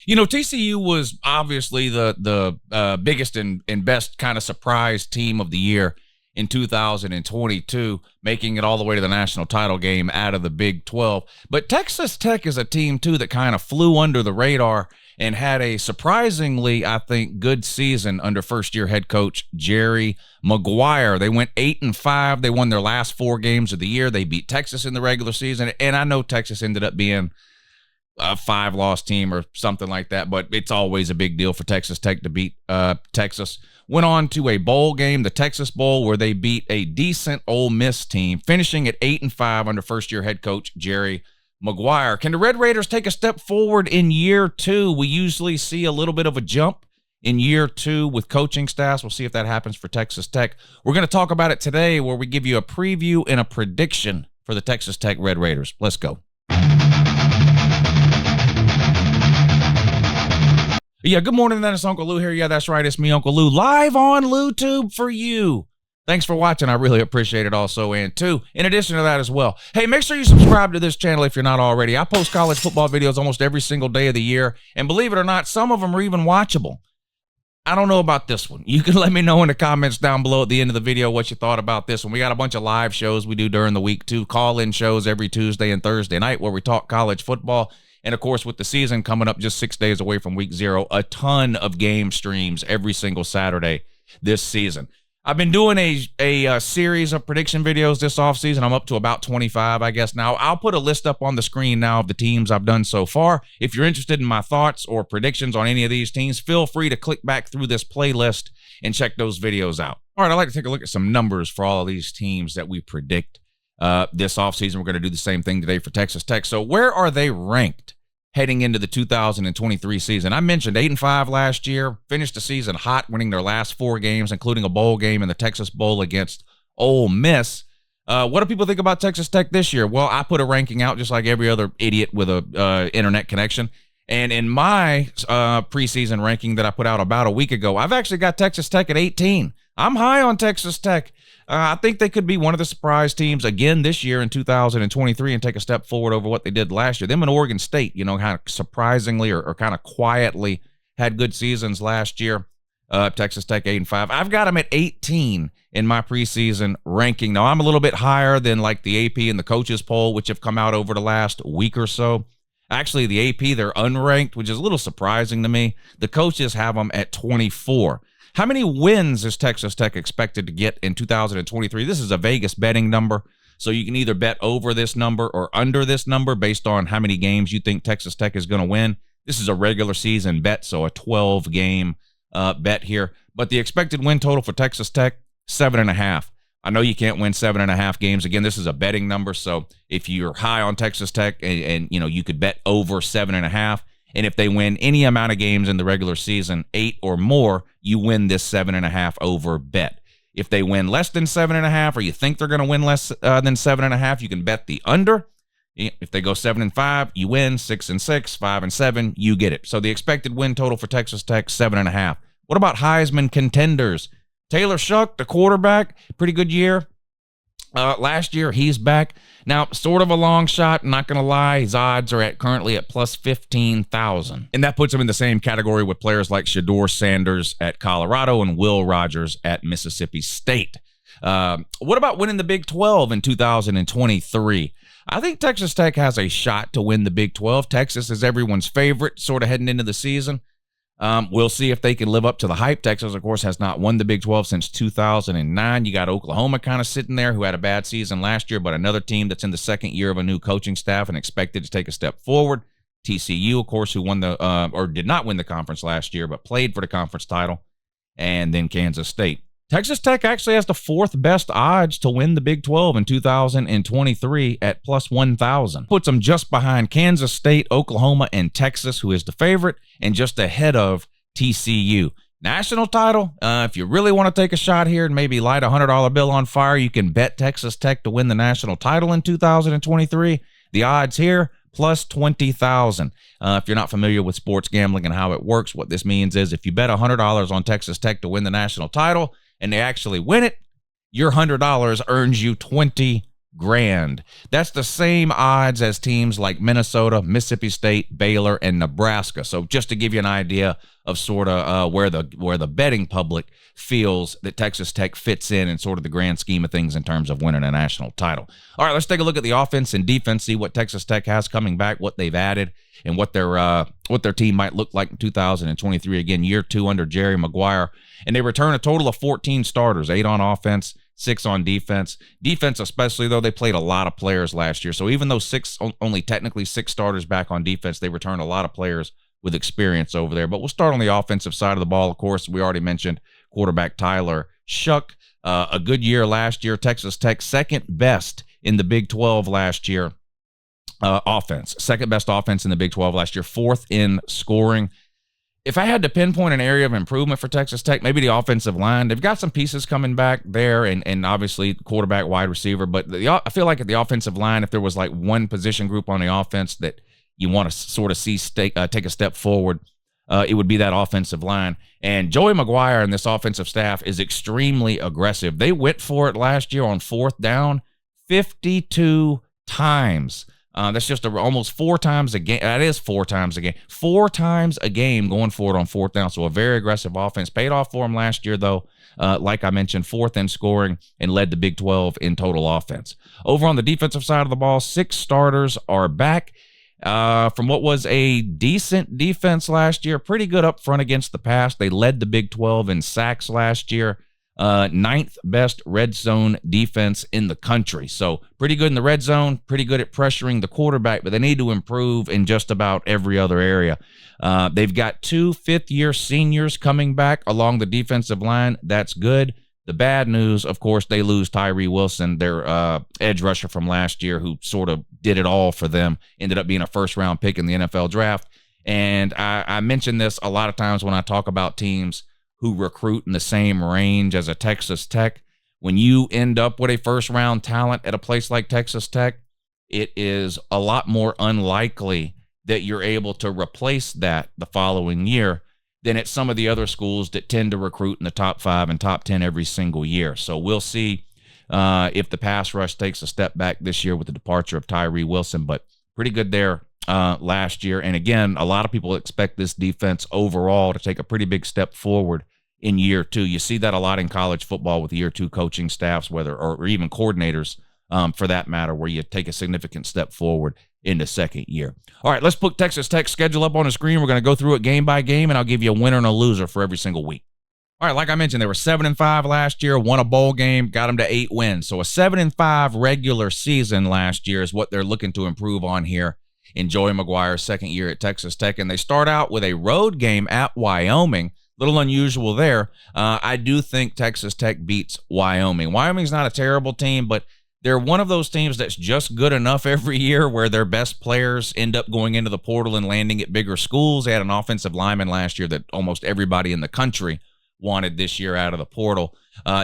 TCU was obviously the biggest and best kind of surprise team of the year in 2022, making it all the way to the national title game out of the Big 12. But Texas Tech is a team, too, that kind of flew under the radar and had a surprisingly, I think, good season under first-year head coach Jerry Maguire. They went 8-5. They won their last 4 games of the year. They beat Texas in the regular season, and I know Texas ended up being a 5-loss team or something like that, but it's always a big deal for Texas Tech to beat Texas. Went on to a bowl game, the Texas Bowl, where they beat a decent Ole Miss team, finishing at 8-5 under first-year head coach Jerry Maguire. Can the Red Raiders take a step forward in year 2? We usually see a little bit of a jump in year 2 with coaching staffs. We'll see if that happens for Texas Tech. We're going to talk about it today, where we give you a preview and a prediction for the Texas Tech Red Raiders. Let's go. Yeah, good morning, that is Uncle Lou here. Yeah, that's right, it's me, Uncle Lou, live on LouTube for you. Thanks for watching, I really appreciate it also, and too, in addition to that as well, hey, make sure you subscribe to this channel if you're not already. I post college football videos almost every single day of the year, and believe it or not, some of them are even watchable. I don't know about this one. You can let me know in the comments down below at the end of the video what you thought about this one. We got a bunch of live shows we do during the week, too, call-in shows every Tuesday and Thursday night where we talk college football. And, of course, with the season coming up just 6 days away from week 0, a ton of game streams every single Saturday this season. I've been doing a series of prediction videos this offseason. I'm up to about 25, I guess, now. I'll put a list up on the screen now of the teams I've done so far. If you're interested in my thoughts or predictions on any of these teams, feel free to click back through this playlist and check those videos out. All right, I'd like to take a look at some numbers for all of these teams that we predict this offseason. We're going to do the same thing today for Texas Tech. So where are they ranked heading into the 2023 season? I mentioned 8-5 last year, finished the season hot, winning their last 4 games, including a bowl game in the Texas Bowl against Ole Miss. What do people think about Texas Tech this year? Well, I put a ranking out just like every other idiot with a internet connection. And in my preseason ranking that I put out about a week ago, I've actually got Texas Tech at 18. I'm high on Texas Tech. I think they could be one of the surprise teams again this year in 2023 and take a step forward over what they did last year. Them and Oregon State, kind of surprisingly or kind of quietly had good seasons last year. Texas Tech 8-5. I've got them at 18 in my preseason ranking. Now, I'm a little bit higher than like the AP and the coaches poll, which have come out over the last week or so. Actually, the AP, they're unranked, which is a little surprising to me. The coaches have them at 24. How many wins is Texas Tech expected to get in 2023? This is a Vegas betting number, so you can either bet over this number or under this number based on how many games you think Texas Tech is going to win. This is a regular season bet, so a 12-game bet here. But the expected win total for Texas Tech, 7.5. I know you can't win 7.5 games. Again, this is a betting number, so if you're high on Texas Tech and you could bet over 7.5, and if they win any amount of games in the regular season, 8 or more, you win this 7.5 over bet. If they win less than 7.5, or you think they're going to win less than 7.5, you can bet the under. If they go 7-5, you win. 6-6, 5-7, you get it. So the expected win total for Texas Tech, 7.5. What about Heisman contenders? Taylor Shuck, the quarterback, pretty good year. Last year, he's back. Now, sort of a long shot, not going to lie. His odds are currently at plus 15,000. And that puts him in the same category with players like Shedeur Sanders at Colorado and Will Rogers at Mississippi State. What about winning the Big 12 in 2023? I think Texas Tech has a shot to win the Big 12. Texas is everyone's favorite sort of heading into the season. We'll see if they can live up to the hype. Texas, of course, has not won the Big 12 since 2009. You got Oklahoma kind of sitting there, who had a bad season last year, but another team that's in the second year of a new coaching staff and expected to take a step forward. TCU, of course, who won or did not win the conference last year, but played for the conference title. And then Kansas State. Texas Tech actually has the 4th best odds to win the Big 12 in 2023 at plus 1,000. Puts them just behind Kansas State, Oklahoma, and Texas, who is the favorite, and just ahead of TCU. National title, if you really want to take a shot here and maybe light a $100 bill on fire, you can bet Texas Tech to win the national title in 2023. The odds here, plus 20,000. If you're not familiar with sports gambling and how it works, what this means is if you bet $100 on Texas Tech to win the national title, and they actually win it, your $100 earns you $20. grand. That's the same odds as teams like Minnesota, Mississippi State, Baylor, and Nebraska. So just to give you an idea of sort of where the betting public feels that Texas Tech fits in sort of the grand scheme of things in terms of winning a national title. All right, let's take a look at the offense and defense, see what Texas Tech has coming back, what they've added, and what their team might look like in 2023. Again, year 2 under Jerry Maguire. And they return a total of 14 starters, 8 on offense, 6 on defense. Defense especially, though, they played a lot of players last year. So even though only technically 6 starters back on defense, they returned a lot of players with experience over there. But we'll start on the offensive side of the ball. Of course, we already mentioned quarterback Tyler Shuck. A good year last year. Texas Tech second best in the Big 12 last year. Offense. Second best offense in the Big 12 last year. 4th in scoring. If I had to pinpoint an area of improvement for Texas Tech, maybe the offensive line. They've got some pieces coming back there, and obviously quarterback, wide receiver. But I feel like at the offensive line, if there was like one position group on the offense that you want to sort of see take a step forward, it would be that offensive line. And Joey Maguire and this offensive staff is extremely aggressive. They went for it last year on 4th down 52 times. That's just almost 4 times a game. That is 4 times a game. 4 times a game going for it on 4th down. So a very aggressive offense. Paid off for them last year, though. Like I mentioned, 4th in scoring and led the Big 12 in total offense. Over on the defensive side of the ball, 6 starters are back. From what was a decent defense last year, pretty good up front against the pass. They led the Big 12 in sacks last year. 9th best red zone defense in the country. So pretty good in the red zone, pretty good at pressuring the quarterback, but they need to improve in just about every other area. They've got 2 fifth-year seniors coming back along the defensive line. That's good. The bad news, of course, they lose Tyree Wilson, their edge rusher from last year, who sort of did it all for them, ended up being a first-round pick in the NFL draft. And I mention this a lot of times when I talk about teams who recruit in the same range as a Texas Tech. When you end up with a first-round talent at a place like Texas Tech, it is a lot more unlikely that you're able to replace that the following year than at some of the other schools that tend to recruit in the top 5 and top 10 every single year. So we'll see if the pass rush takes a step back this year with the departure of Tyree Wilson, but pretty good there last year. And again, a lot of people expect this defense overall to take a pretty big step forward in year 2. You see that a lot in college football with year 2 coaching staffs, or even coordinators for that matter, where you take a significant step forward in the second year. All right, let's put Texas Tech's schedule up on the screen. We're going to go through it game by game, and I'll give you a winner and a loser for every single week. All right, like I mentioned, they were 7-5 last year, won a bowl game, got them to 8 wins. So a 7-5 regular season last year is what they're looking to improve on here in Joey Maguire's second year at Texas Tech. And they start out with a road game at Wyoming. Little unusual there. I do think Texas Tech beats Wyoming. Wyoming's not a terrible team, but they're one of those teams that's just good enough every year where their best players end up going into the portal and landing at bigger schools. They had an offensive lineman last year that almost everybody in the country wanted this year out of the portal.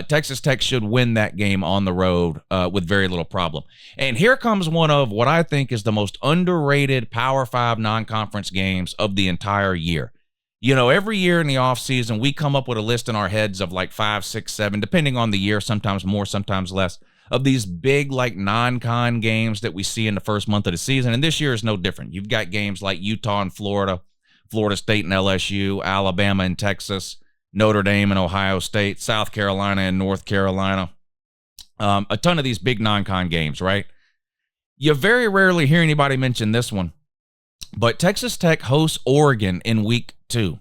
Texas Tech should win that game on the road with very little problem. And here comes one of what I think is the most underrated Power 5 non-conference games of the entire year. You know, every year in the offseason, we come up with a list in our heads of like 5, 6, 7, depending on the year, sometimes more, sometimes less, of these big like non-con games that we see in the first month of the season. And this year is no different. You've got games like Utah and Florida, Florida State and LSU, Alabama and Texas, Notre Dame and Ohio State, South Carolina and North Carolina. A ton of these big non-con games, right? You very rarely hear anybody mention this one, but Texas Tech hosts Oregon in week 2.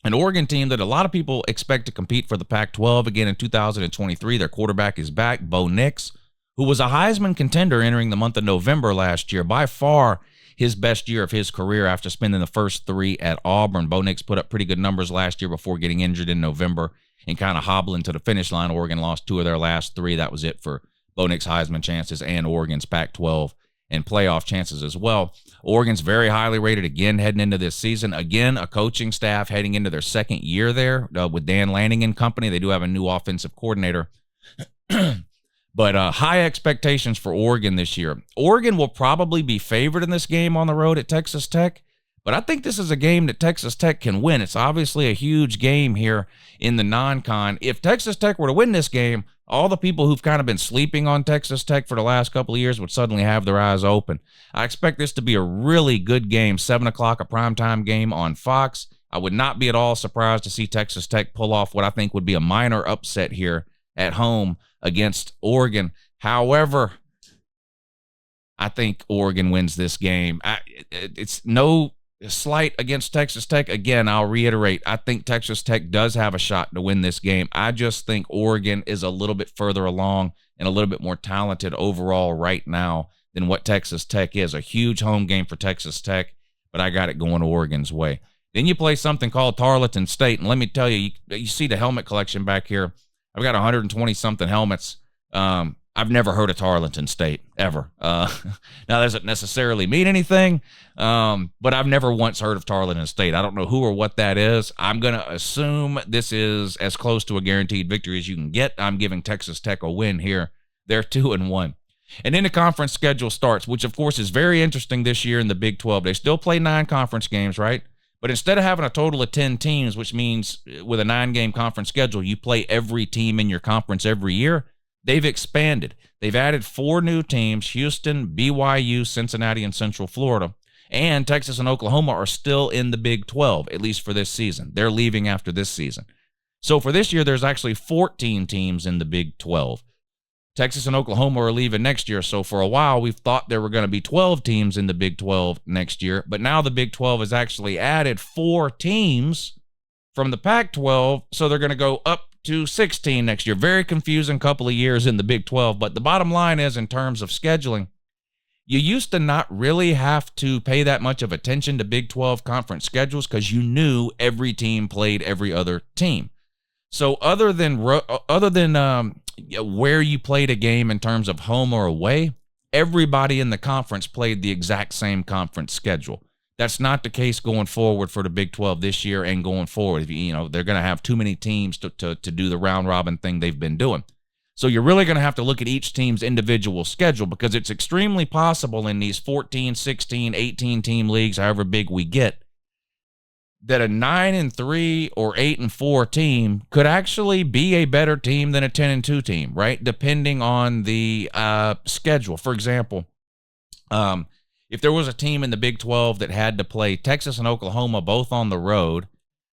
An Oregon team that a lot of people expect to compete for the Pac-12 again in 2023. Their quarterback is back, Bo Nix, who was a Heisman contender entering the month of November last year. By far his best year of his career after spending the first 3 at Auburn. Bo Nix put up pretty good numbers last year before getting injured in November and kind of hobbling to the finish line. Oregon lost 2 of their last 3. That was it for Bo Nix Heisman chances and Oregon's Pac-12 and playoff chances as well. Oregon's very highly rated again heading into this season. Again, a coaching staff heading into their second year there with Dan Lanning and company. They do have a new offensive coordinator. But high expectations for Oregon this year. Oregon will probably be favored in this game on the road at Texas Tech, but I think this is a game that Texas Tech can win. It's obviously a huge game here in the non-con. If Texas Tech were to win this game, all the people who've kind of been sleeping on Texas Tech for the last couple of years would suddenly have their eyes open. I expect this to be a really good game, 7 o'clock, a primetime game on Fox. I would not be at all surprised to see Texas Tech pull off what I think would be a minor upset here at home against Oregon. However, I think Oregon wins this game. It's no slight against Texas Tech. Again, I'll reiterate, I think Texas Tech does have a shot to win this game. I just think Oregon is a little bit further along and a little bit more talented overall right now than what Texas Tech is. A huge home game for Texas Tech, but I got it going Oregon's way. Then you play something called Tarleton State, and let me tell you, you see the helmet collection back here. I've got 120-something helmets. I've never heard of Tarleton State, ever. Now, that doesn't necessarily mean anything, but I've never once heard of Tarleton State. I don't know who or what that is. I'm going to assume this is as close to a guaranteed victory as you can get. I'm giving Texas Tech a win here. They're 2-1. And then the conference schedule starts, which, of course, is very interesting this year in the Big 12. They still play 9 conference games, right? But instead of having a total of 10 teams, which means with a 9-game conference schedule, you play every team in your conference every year, they've expanded. They've added 4 new teams: Houston, BYU, Cincinnati, and Central Florida. And Texas and Oklahoma are still in the Big 12, at least for this season. They're leaving after this season. So for this year, there's actually 14 teams in the Big 12. Texas and Oklahoma are leaving next year. So for a while, we've thought there were going to be 12 teams in the Big 12 next year. But now the Big 12 has actually added 4 teams from the Pac-12. So they're going to go up to 16 next year. Very confusing couple of years in the Big 12. But the bottom line is, in terms of scheduling, you used to not really have to pay that much of attention to Big 12 conference schedules because you knew every team played every other team. So other than where you played a game in terms of home or away, everybody in the conference played the exact same conference schedule. That's not the case going forward for the Big 12 this year and going forward. They're going to have too many teams to do the round-robin thing they've been doing. So you're really going to have to look at each team's individual schedule, because it's extremely possible in these 14, 16, 18-team leagues, however big we get, that a 9-3 or 8-4 team could actually be a better team than a 10-2 team, right? Depending on the schedule. For example, if there was a team in the Big 12 that had to play Texas and Oklahoma both on the road,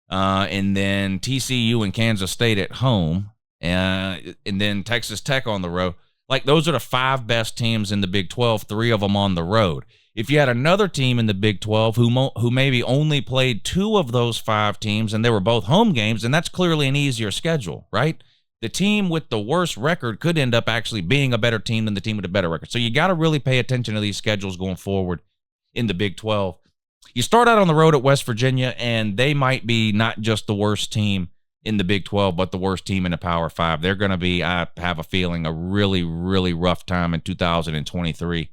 and then TCU and Kansas State at home, and then Texas Tech on the road, like those are the 5 best teams in the Big 12, 3 of them on the road. If you had another team in the Big 12 who maybe only played 2 of those 5 teams and they were both home games, and that's clearly an easier schedule, right? The team with the worst record could end up actually being a better team than the team with a better record. So you got to really pay attention to these schedules going forward in the Big 12. You start out on the road at West Virginia, and they might be not just the worst team in the Big 12, but the worst team in the Power 5. They're going to be, I have a feeling, a really, really rough time in 2023.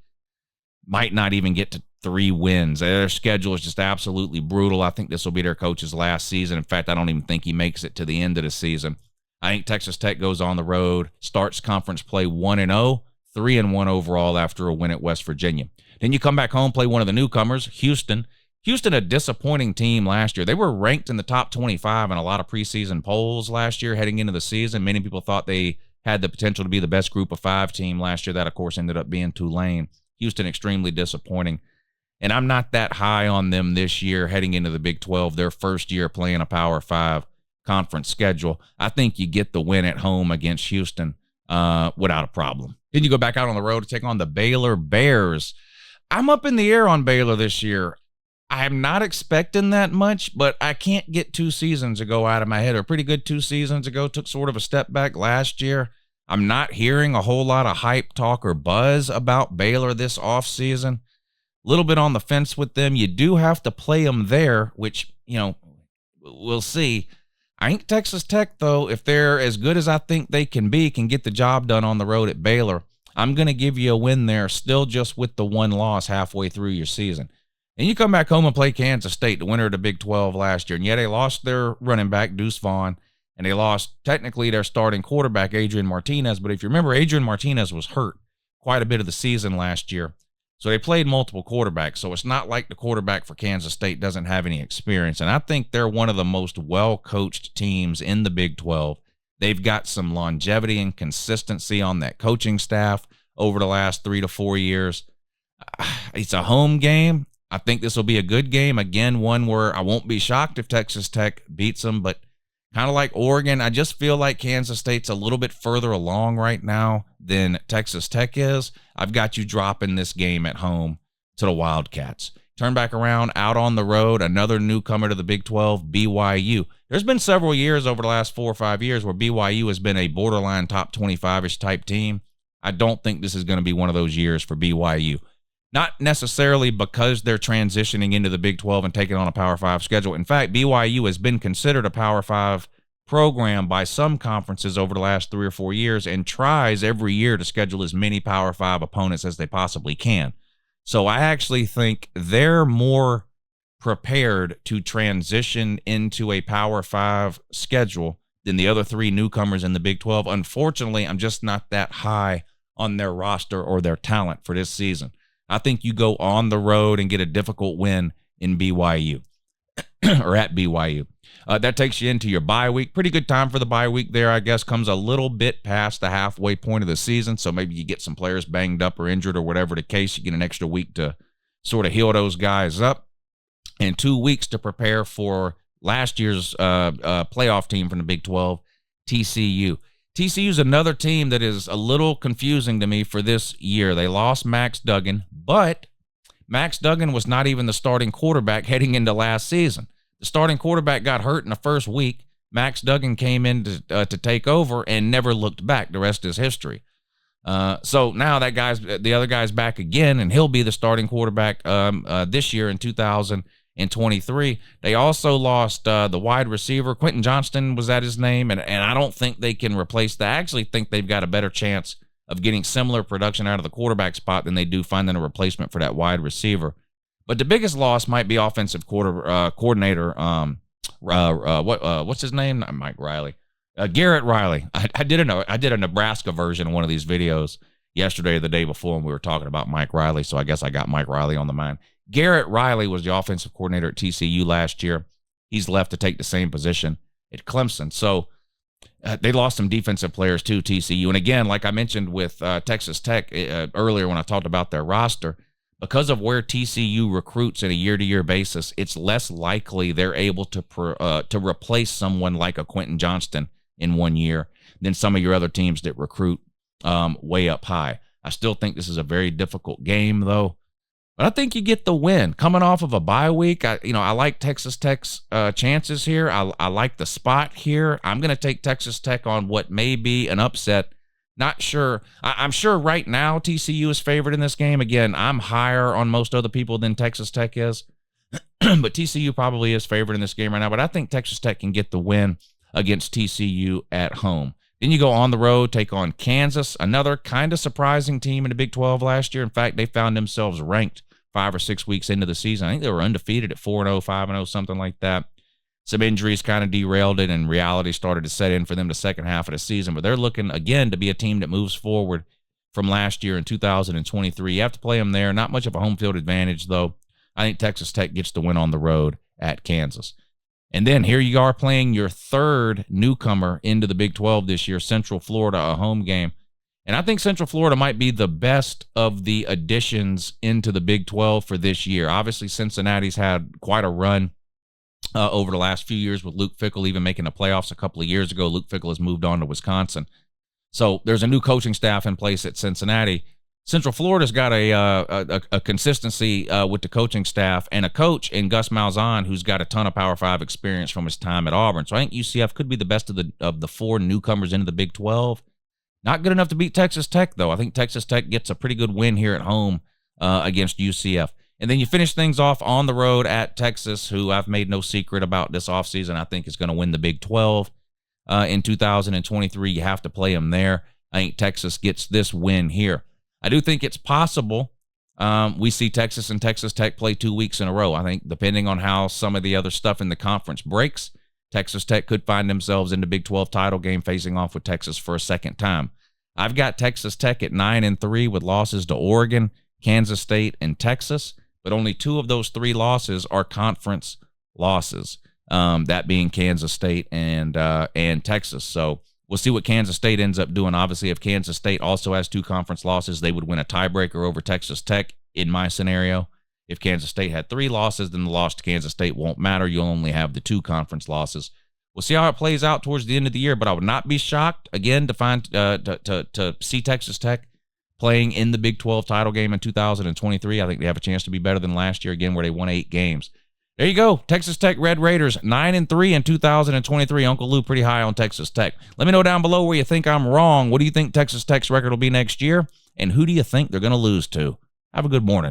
Might not even get to 3 wins. Their schedule is just absolutely brutal. I think this will be their coach's last season. In fact, I don't even think he makes it to the end of the season. I think Texas Tech goes on the road, starts conference play 1-0, 3-1 overall after a win at West Virginia. Then you come back home, play one of the newcomers, Houston. Houston, a disappointing team last year. They were ranked in the top 25 in a lot of preseason polls last year heading into the season. Many people thought they had the potential to be the best group of 5 team last year. That, of course, ended up being Tulane. Houston, extremely disappointing. And I'm not that high on them this year heading into the Big 12, their first year playing a Power 5 conference schedule. I think you get the win at home against Houston without a problem. Then you go back out on the road to take on the Baylor Bears. I'm up in the air on Baylor this year. I'm not expecting that much, but I can't get 2 seasons ago out of my head. A pretty good 2 seasons ago, took sort of a step back last year. I'm not hearing a whole lot of hype talk or buzz about Baylor this offseason. A little bit on the fence with them. You do have to play them there, which, we'll see. I think Texas Tech, though, if they're as good as I think they can be, can get the job done on the road at Baylor. I'm going to give you a win there, still just with the 1 loss halfway through your season. And you come back home and play Kansas State, the winner of the Big 12 last year. And yeah, they lost their running back, Deuce Vaughn. And they lost, technically, their starting quarterback, Adrian Martinez. But if you remember, Adrian Martinez was hurt quite a bit of the season last year. So they played multiple quarterbacks. So it's not like the quarterback for Kansas State doesn't have any experience. And I think they're one of the most well-coached teams in the Big 12. They've got some longevity and consistency on that coaching staff over the last 3 to 4 years. It's a home game. I think this will be a good game. Again, one where I won't be shocked if Texas Tech beats them, but kind of like Oregon, I just feel like Kansas State's a little bit further along right now than Texas Tech is. I've got you dropping this game at home to the Wildcats. Turn back around, out on the road, another newcomer to the Big 12, BYU. There's been several years over the last 4 or 5 years where BYU has been a borderline top 25-ish type team. I don't think this is going to be one of those years for BYU. Not necessarily because they're transitioning into the Big 12 and taking on a Power 5 schedule. In fact, BYU has been considered a Power 5 program by some conferences over the last 3 or 4 years and tries every year to schedule as many Power 5 opponents as they possibly can. So I actually think they're more prepared to transition into a Power 5 schedule than the other 3 newcomers in the Big 12. Unfortunately, I'm just not that high on their roster or their talent for this season. I think you go on the road and get a difficult win in BYU or at BYU. That takes you into your bye week. Pretty good time for the bye week there, I guess. Comes a little bit past the halfway point of the season, so maybe you get some players banged up or injured or whatever the case. You get an extra week to sort of heal those guys up and 2 weeks to prepare for last year's playoff team from the Big 12, TCU. TCU is another team that is a little confusing to me for this year. They lost Max Duggan, but Max Duggan was not even the starting quarterback heading into last season. The starting quarterback got hurt in the first week. Max Duggan came in to take over and never looked back. The rest is history. So now the other guy's back again, and he'll be the starting quarterback this year in 2023. They also lost the wide receiver. Quentin Johnston was that his name, and I don't think they can replace that. I actually think they've got a better chance of getting similar production out of the quarterback spot than they do finding a replacement for that wide receiver. But the biggest loss might be offensive coordinator. What's his name? Not Mike Riley. Garrett Riley. I did a Nebraska version of one of these videos yesterday or the day before, and we were talking about Mike Riley. So I guess I got Mike Riley on the mind. Garrett Riley was the offensive coordinator at TCU last year. He's left to take the same position at Clemson. So they lost some defensive players too, TCU. And again, like I mentioned with Texas Tech earlier when I talked about their roster, because of where TCU recruits on a year-to-year basis, it's less likely they're able to replace someone like a Quentin Johnston in 1 year than some of your other teams that recruit way up high. I still think this is a very difficult game, though. But I think you get the win. Coming off of a bye week, I like Texas Tech's chances here. I like the spot here. I'm going to take Texas Tech on what may be an upset. Not sure. I'm sure right now TCU is favored in this game. Again, I'm higher on most other people than Texas Tech is. But TCU probably is favored in this game right now. But I think Texas Tech can get the win against TCU at home. Then you go on the road, take on Kansas, another kind of surprising team in the Big 12 last year. In fact, they found themselves ranked 5 or 6 weeks into the season. I think they were undefeated at 4-0, 5-0, something like that. Some injuries kind of derailed it, and reality started to set in for them the second half of the season. But they're looking, again, to be a team that moves forward from last year in 2023. You have to play them there. Not much of a home field advantage, though. I think Texas Tech gets the win on the road at Kansas. And then here you are playing your third newcomer into the Big 12 this year, Central Florida, a home game. And I think Central Florida might be the best of the additions into the Big 12 for this year. Obviously, Cincinnati's had quite a run over the last few years with Luke Fickell even making the playoffs a couple of years ago. Luke Fickell has moved on to Wisconsin. So there's a new coaching staff in place at Cincinnati. Central Florida's got a consistency with the coaching staff and a coach in Gus Malzahn who's got a ton of Power 5 experience from his time at Auburn. So I think UCF could be the best of the 4 newcomers into the Big 12. Not good enough to beat Texas Tech, though. I think Texas Tech gets a pretty good win here at home against UCF. And then you finish things off on the road at Texas, who I've made no secret about this offseason. I think is going to win the Big 12 in 2023. You have to play them there. I think Texas gets this win here. I do think it's possible we see Texas and Texas Tech play 2 weeks in a row. I think depending on how some of the other stuff in the conference breaks, Texas Tech could find themselves in the Big 12 title game facing off with Texas for a second time. I've got Texas Tech at 9-3 with losses to Oregon, Kansas State, and Texas, but only 2 of those 3 losses are conference losses, that being Kansas State and Texas. So We'll see what Kansas State ends up doing. Obviously, if Kansas State also has 2 conference losses, they would win a tiebreaker over Texas Tech in my scenario. If Kansas State had 3 losses, then the loss to Kansas State won't matter. You'll only have the 2 conference losses. We'll see how it plays out towards the end of the year, but I would not be shocked, again, to see Texas Tech playing in the Big 12 title game in 2023. I think they have a chance to be better than last year, again, where they won 8 games. There you go. Texas Tech Red Raiders, 9-3 in 2023. Uncle Lou pretty high on Texas Tech. Let me know down below where you think I'm wrong. What do you think Texas Tech's record will be next year? And who do you think they're going to lose to? Have a good morning.